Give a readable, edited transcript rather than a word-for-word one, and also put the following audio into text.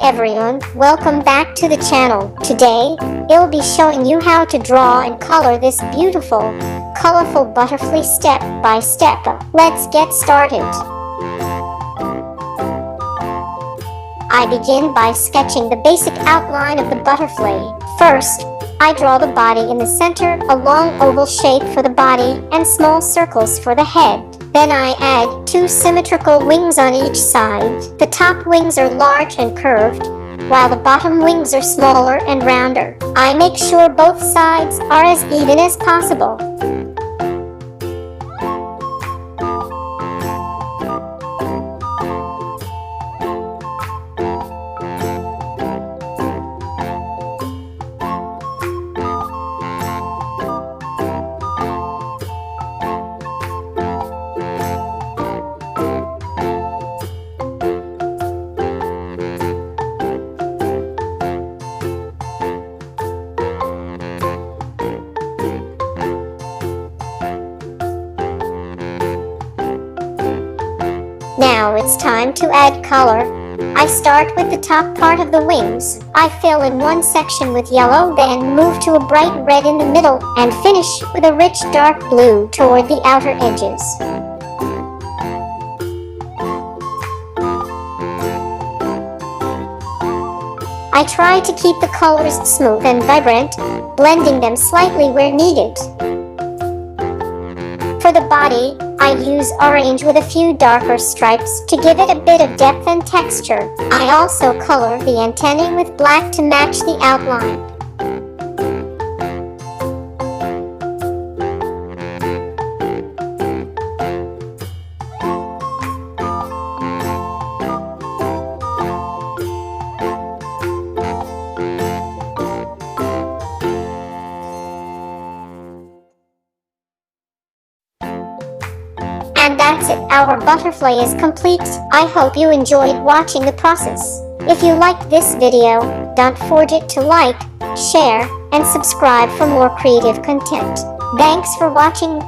everyone, welcome back to the channel. Today, I'll be showing you how to draw and color this beautiful, colorful butterfly step by step. Let's get started. I begin by sketching the basic outline of the butterfly. First, I draw the body in the center, a long oval shape for the body and small circles for the head. Then I add 2 symmetrical wings on each side. The top wings are large and curved, while the bottom wings are smaller and rounder. I make sure both sides are as even as possible. Now it's time to add color. I start with the top part of the wings. I fill in one section with yellow, then move to a bright red in the middle, and finish with a rich dark blue toward the outer edges. I try to keep the colors smooth and vibrant, blending them slightly where needed. For the body, I use orange with a few darker stripes to give it a bit of depth and texture. I also color the antennae with black to match the outline. And that's it, our butterfly is complete. I hope you enjoyed watching the process. If you liked this video, don't forget to like, share, and subscribe for more creative content. Thanks for watching.